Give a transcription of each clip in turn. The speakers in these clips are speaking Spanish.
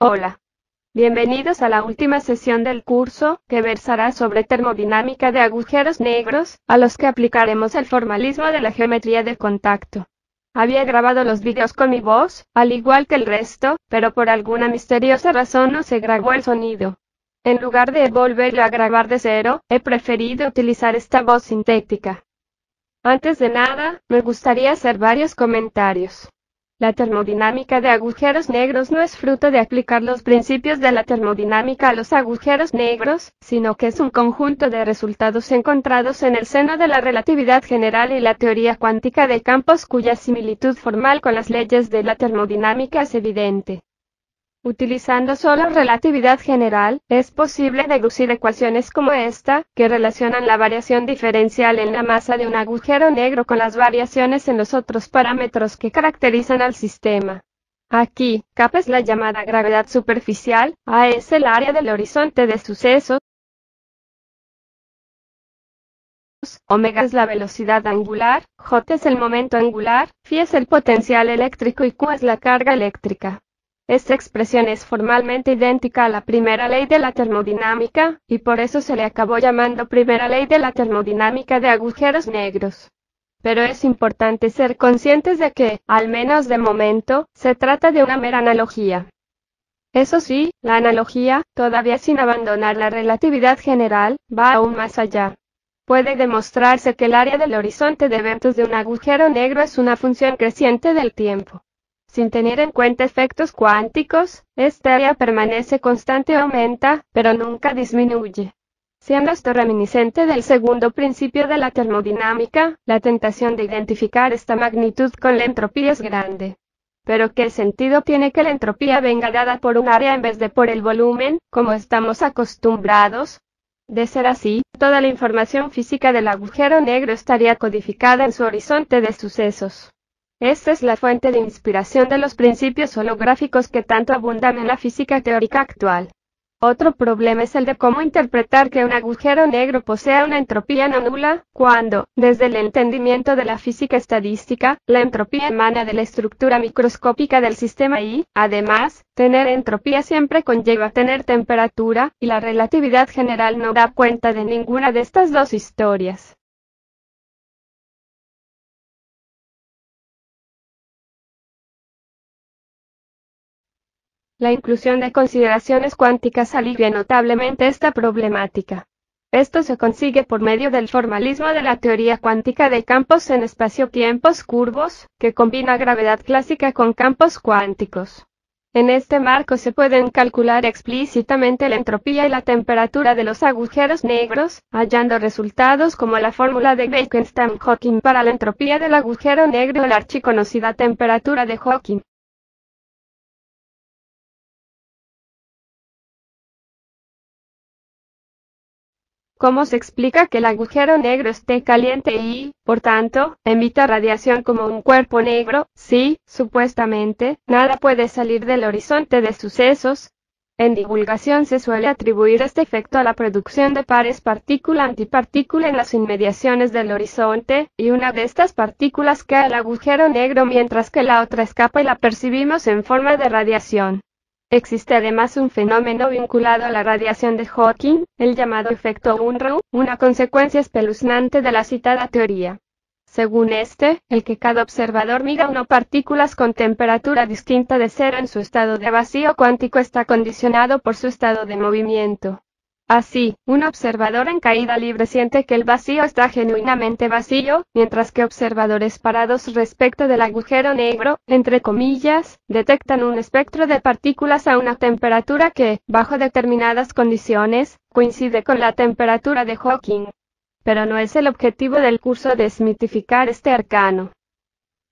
Hola. Bienvenidos a la última sesión del curso, que versará sobre termodinámica de agujeros negros, a los que aplicaremos el formalismo de la geometría de contacto. Había grabado los vídeos con mi voz, al igual que el resto, pero por alguna misteriosa razón no se grabó el sonido. En lugar de volverlo a grabar de cero, he preferido utilizar esta voz sintética. Antes de nada, me gustaría hacer varios comentarios. La termodinámica de agujeros negros no es fruto de aplicar los principios de la termodinámica a los agujeros negros, sino que es un conjunto de resultados encontrados en el seno de la relatividad general y la teoría cuántica de campos cuya similitud formal con las leyes de la termodinámica es evidente. Utilizando solo relatividad general, es posible deducir ecuaciones como esta, que relacionan la variación diferencial en la masa de un agujero negro con las variaciones en los otros parámetros que caracterizan al sistema. Aquí, K es la llamada gravedad superficial, A es el área del horizonte de sucesos, omega es la velocidad angular, J es el momento angular, Phi es el potencial eléctrico y Q es la carga eléctrica. Esta expresión es formalmente idéntica a la primera ley de la termodinámica, y por eso se le acabó llamando primera ley de la termodinámica de agujeros negros. Pero es importante ser conscientes de que, al menos de momento, se trata de una mera analogía. Eso sí, la analogía, todavía sin abandonar la relatividad general, va aún más allá. Puede demostrarse que el área del horizonte de eventos de un agujero negro es una función creciente del tiempo. Sin tener en cuenta efectos cuánticos, esta área permanece constante o aumenta, pero nunca disminuye. Siendo esto reminiscente del segundo principio de la termodinámica, la tentación de identificar esta magnitud con la entropía es grande. Pero ¿qué sentido tiene que la entropía venga dada por un área en vez de por el volumen, como estamos acostumbrados? De ser así, toda la información física del agujero negro estaría codificada en su horizonte de sucesos. Esta es la fuente de inspiración de los principios holográficos que tanto abundan en la física teórica actual. Otro problema es el de cómo interpretar que un agujero negro posea una entropía no nula, cuando, desde el entendimiento de la física estadística, la entropía emana de la estructura microscópica del sistema y, además, tener entropía siempre conlleva tener temperatura, y la relatividad general no da cuenta de ninguna de estas dos historias. La inclusión de consideraciones cuánticas alivia notablemente esta problemática. Esto se consigue por medio del formalismo de la teoría cuántica de campos en espacio-tiempos curvos, que combina gravedad clásica con campos cuánticos. En este marco se pueden calcular explícitamente la entropía y la temperatura de los agujeros negros, hallando resultados como la fórmula de Bekenstein-Hawking para la entropía del agujero negro o la archiconocida temperatura de Hawking. ¿Cómo se explica que el agujero negro esté caliente y, por tanto, emita radiación como un cuerpo negro, si, supuestamente, nada puede salir del horizonte de sucesos? En divulgación se suele atribuir este efecto a la producción de pares partícula-antipartícula en las inmediaciones del horizonte, y una de estas partículas cae al agujero negro mientras que la otra escapa y la percibimos en forma de radiación. Existe además un fenómeno vinculado a la radiación de Hawking, el llamado efecto Unruh, una consecuencia espeluznante de la citada teoría. Según este, el que cada observador mida una partículas con temperatura distinta de cero en su estado de vacío cuántico está condicionado por su estado de movimiento. Así, un observador en caída libre siente que el vacío está genuinamente vacío, mientras que observadores parados respecto del agujero negro, entre comillas, detectan un espectro de partículas a una temperatura que, bajo determinadas condiciones, coincide con la temperatura de Hawking. Pero no es el objetivo del curso desmitificar este arcano.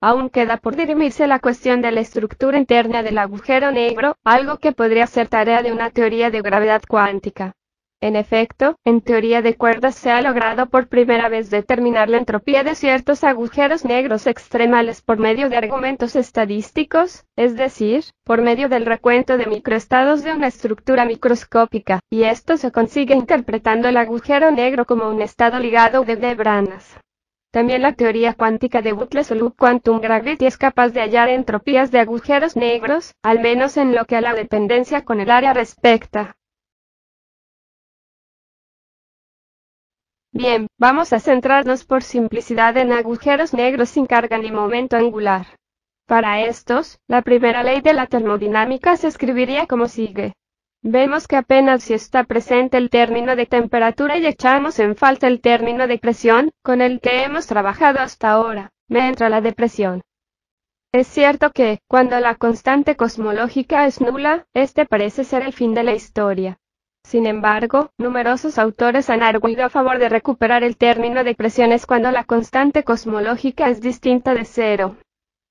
Aún queda por dirimirse la cuestión de la estructura interna del agujero negro, algo que podría ser tarea de una teoría de gravedad cuántica. En efecto, en teoría de cuerdas se ha logrado por primera vez determinar la entropía de ciertos agujeros negros extremales por medio de argumentos estadísticos, es decir, por medio del recuento de microestados de una estructura microscópica, y esto se consigue interpretando el agujero negro como un estado ligado de branas. También la teoría cuántica de Bootles o Loop Quantum Gravity es capaz de hallar entropías de agujeros negros, al menos en lo que a la dependencia con el área respecta. Bien, vamos a centrarnos por simplicidad en agujeros negros sin carga ni momento angular. Para estos, la primera ley de la termodinámica se escribiría como sigue. Vemos que apenas si está presente el término de temperatura y echamos en falta el término de presión, con el que hemos trabajado hasta ahora, me entra la depresión. Es cierto que, cuando la constante cosmológica es nula, este parece ser el fin de la historia. Sin embargo, numerosos autores han arguido a favor de recuperar el término de presiones cuando la constante cosmológica es distinta de cero.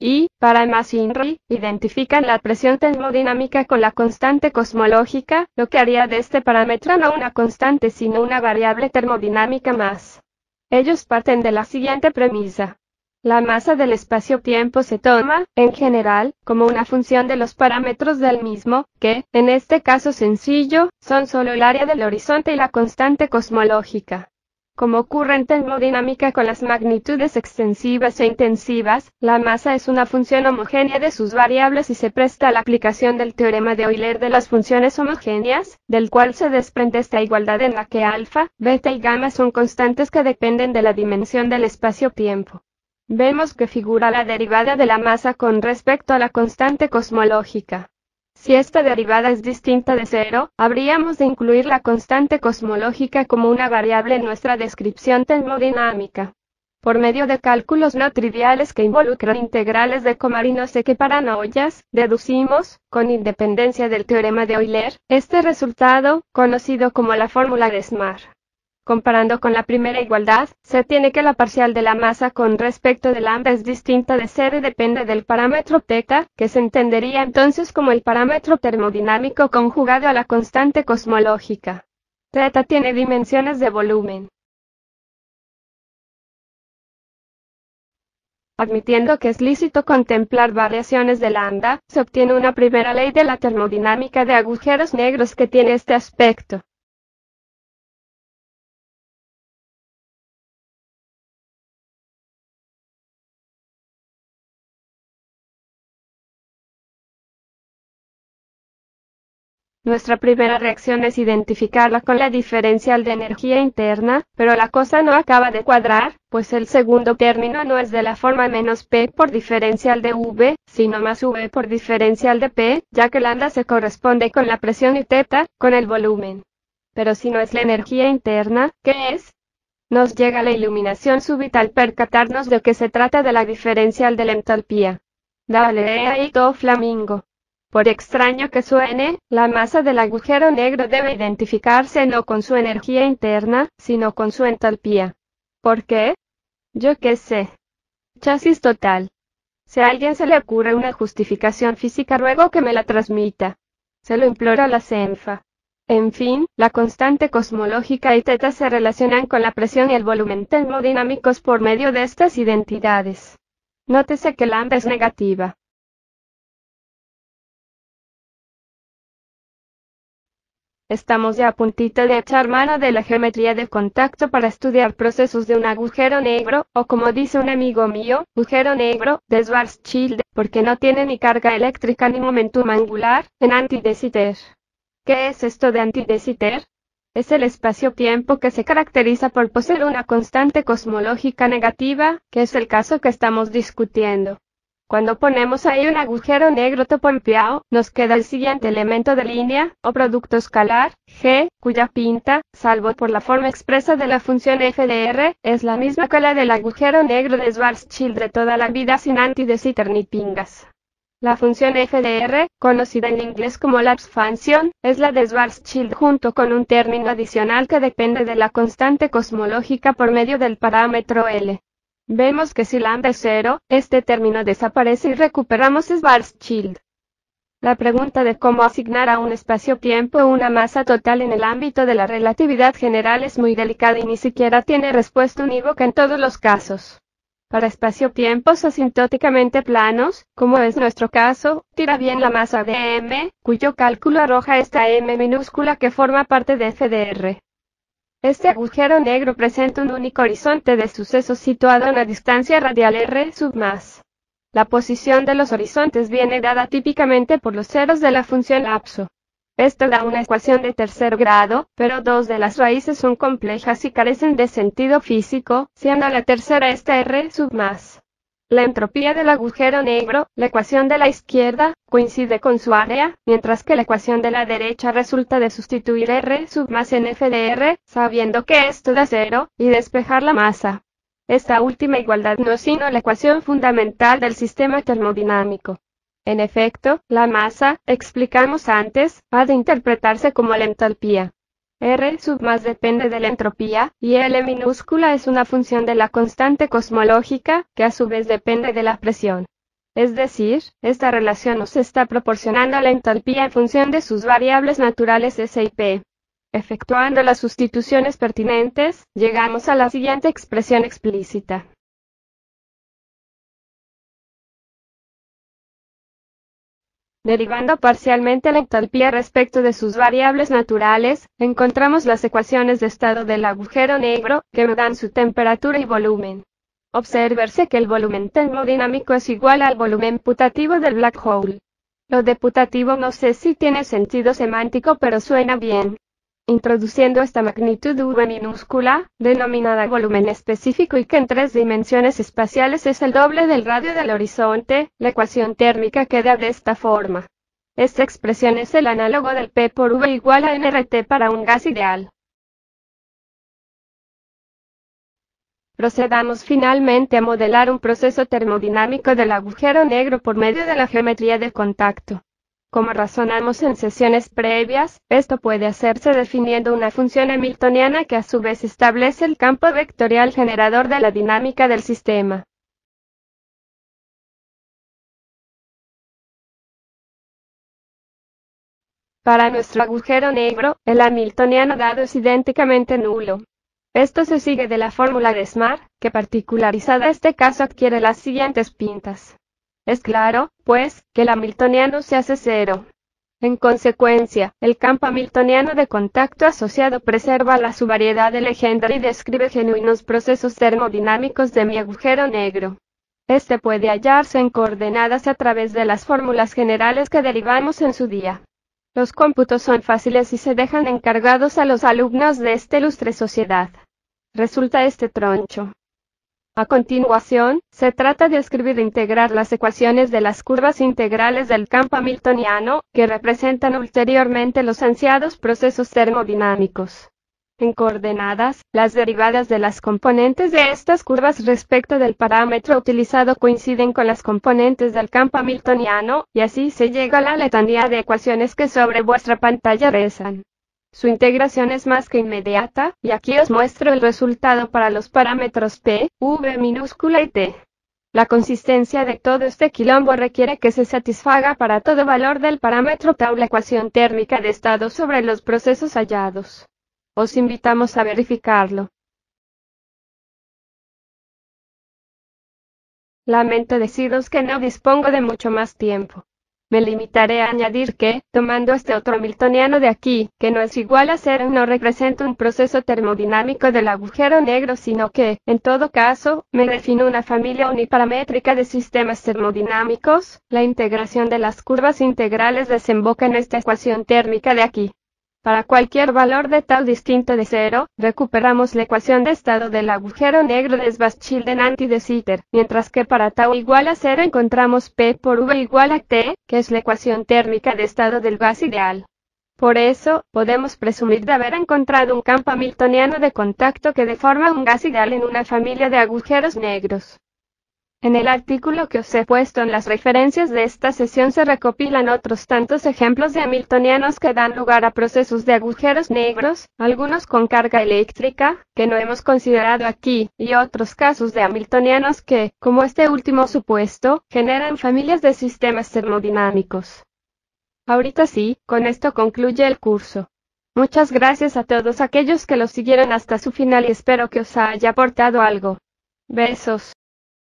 Y, para más INRI, identifican la presión termodinámica con la constante cosmológica, lo que haría de este parámetro no una constante sino una variable termodinámica más. Ellos parten de la siguiente premisa. La masa del espacio-tiempo se toma, en general, como una función de los parámetros del mismo, que, en este caso sencillo, son solo el área del horizonte y la constante cosmológica. Como ocurre en termodinámica con las magnitudes extensivas e intensivas, la masa es una función homogénea de sus variables y se presta a la aplicación del teorema de Euler de las funciones homogéneas, del cual se desprende esta igualdad en la que alfa, beta y gamma son constantes que dependen de la dimensión del espacio-tiempo. Vemos que figura la derivada de la masa con respecto a la constante cosmológica. Si esta derivada es distinta de cero, habríamos de incluir la constante cosmológica como una variable en nuestra descripción termodinámica. Por medio de cálculos no triviales que involucran integrales de Comar y no sé qué paranoias, deducimos, con independencia del teorema de Euler, este resultado, conocido como la fórmula de Smart. Comparando con la primera igualdad, se tiene que la parcial de la masa con respecto de lambda es distinta de cero y depende del parámetro θ, que se entendería entonces como el parámetro termodinámico conjugado a la constante cosmológica. θ tiene dimensiones de volumen. Admitiendo que es lícito contemplar variaciones de lambda, se obtiene una primera ley de la termodinámica de agujeros negros que tiene este aspecto. Nuestra primera reacción es identificarla con la diferencial de energía interna, pero la cosa no acaba de cuadrar, pues el segundo término no es de la forma menos P por diferencial de V, sino más V por diferencial de P, ya que lambda se corresponde con la presión y θ, con el volumen. Pero si no es la energía interna, ¿qué es? Nos llega la iluminación súbita al percatarnos de que se trata de la diferencial de la entalpía. Dale ahí todo flamingo. Por extraño que suene, la masa del agujero negro debe identificarse no con su energía interna, sino con su entalpía. ¿Por qué? Yo qué sé. Chasis total. Si a alguien se le ocurre una justificación física, ruego que me la transmita. Se lo imploro a la CENFA. En fin, la constante cosmológica y θ se relacionan con la presión y el volumen termodinámicos por medio de estas identidades. Nótese que lambda es negativa. Estamos ya a puntito de echar mano de la geometría de contacto para estudiar procesos de un agujero negro, o como dice un amigo mío, agujero negro, de Schwarzschild, porque no tiene ni carga eléctrica ni momentum angular, en anti de Sitter. ¿Qué es esto de anti de Sitter? Es el espacio-tiempo que se caracteriza por poseer una constante cosmológica negativa, que es el caso que estamos discutiendo. Cuando ponemos ahí un agujero negro topompiao, nos queda el siguiente elemento de línea, o producto escalar, G, cuya pinta, salvo por la forma expresa de la función f de r, es la misma que la del agujero negro de Schwarzschild de toda la vida sin anti de Sitter ni pingas. La función f de r, conocida en inglés como lapse function, es la de Schwarzschild junto con un término adicional que depende de la constante cosmológica por medio del parámetro L. Vemos que si lambda es cero, este término desaparece y recuperamos Schwarzschild. La pregunta de cómo asignar a un espacio-tiempo una masa total en el ámbito de la relatividad general es muy delicada y ni siquiera tiene respuesta unívoca en todos los casos. Para espacio-tiempos asintóticamente planos, como es nuestro caso, tira bien la masa de m, cuyo cálculo arroja esta m minúscula que forma parte de f de r. Este agujero negro presenta un único horizonte de sucesos situado a una distancia radial r sub más. La posición de los horizontes viene dada típicamente por los ceros de la función lapso. Esto da una ecuación de tercer grado, pero dos de las raíces son complejas y carecen de sentido físico, siendo la tercera esta r sub más. La entropía del agujero negro, la ecuación de la izquierda, coincide con su área, mientras que la ecuación de la derecha resulta de sustituir r sub más en f de r, sabiendo que esto da cero, y despejar la masa. Esta última igualdad no es sino la ecuación fundamental del sistema termodinámico. En efecto, la masa, explicamos antes, ha de interpretarse como la entalpía. R sub más depende de la entropía, y L minúscula es una función de la constante cosmológica, que a su vez depende de la presión. Es decir, esta relación nos está proporcionando la entalpía en función de sus variables naturales S y P. Efectuando las sustituciones pertinentes, llegamos a la siguiente expresión explícita. Derivando parcialmente la entalpía respecto de sus variables naturales, encontramos las ecuaciones de estado del agujero negro, que me dan su temperatura y volumen. Obsérvese que el volumen termodinámico es igual al volumen putativo del black hole. Lo de putativo no sé si tiene sentido semántico, pero suena bien. Introduciendo esta magnitud V minúscula, denominada volumen específico y que en 3 dimensiones espaciales es el doble del radio del horizonte, la ecuación térmica queda de esta forma. Esta expresión es el análogo del P por V igual a nRT para un gas ideal. Procedamos finalmente a modelar un proceso termodinámico del agujero negro por medio de la geometría del contacto. Como razonamos en sesiones previas, esto puede hacerse definiendo una función hamiltoniana que a su vez establece el campo vectorial generador de la dinámica del sistema. Para nuestro agujero negro, el hamiltoniano dado es idénticamente nulo. Esto se sigue de la fórmula de Smart, que particularizada este caso adquiere las siguientes pintas. Es claro, pues, que el hamiltoniano se hace cero. En consecuencia, el campo hamiltoniano de contacto asociado preserva la subvariedad de Legendre y describe genuinos procesos termodinámicos de mi agujero negro. Este puede hallarse en coordenadas a través de las fórmulas generales que derivamos en su día. Los cómputos son fáciles y se dejan encargados a los alumnos de esta ilustre sociedad. Resulta este troncho. A continuación, se trata de escribir e integrar las ecuaciones de las curvas integrales del campo hamiltoniano, que representan ulteriormente los ansiados procesos termodinámicos. En coordenadas, las derivadas de las componentes de estas curvas respecto del parámetro utilizado coinciden con las componentes del campo hamiltoniano, y así se llega a la letanía de ecuaciones que sobre vuestra pantalla rezan. Su integración es más que inmediata, y aquí os muestro el resultado para los parámetros P, V minúscula y T. La consistencia de todo este quilombo requiere que se satisfaga para todo valor del parámetro tau la ecuación térmica de estado sobre los procesos hallados. Os invitamos a verificarlo. Lamento deciros que no dispongo de mucho más tiempo. Me limitaré a añadir que, tomando este otro hamiltoniano de aquí, que no es igual a cero, no representa un proceso termodinámico del agujero negro, sino que, en todo caso, me defino una familia uniparamétrica de sistemas termodinámicos. La integración de las curvas integrales desemboca en esta ecuación térmica de aquí. Para cualquier valor de tau distinto de cero, recuperamos la ecuación de estado del agujero negro de Schwarzschild y de Sitter, mientras que para tau igual a cero encontramos P por V igual a T, que es la ecuación térmica de estado del gas ideal. Por eso, podemos presumir de haber encontrado un campo hamiltoniano de contacto que deforma un gas ideal en una familia de agujeros negros. En el artículo que os he puesto en las referencias de esta sesión se recopilan otros tantos ejemplos de hamiltonianos que dan lugar a procesos de agujeros negros, algunos con carga eléctrica, que no hemos considerado aquí, y otros casos de hamiltonianos que, como este último supuesto, generan familias de sistemas termodinámicos. Ahorita sí, con esto concluye el curso. Muchas gracias a todos aquellos que lo siguieron hasta su final y espero que os haya aportado algo. Besos.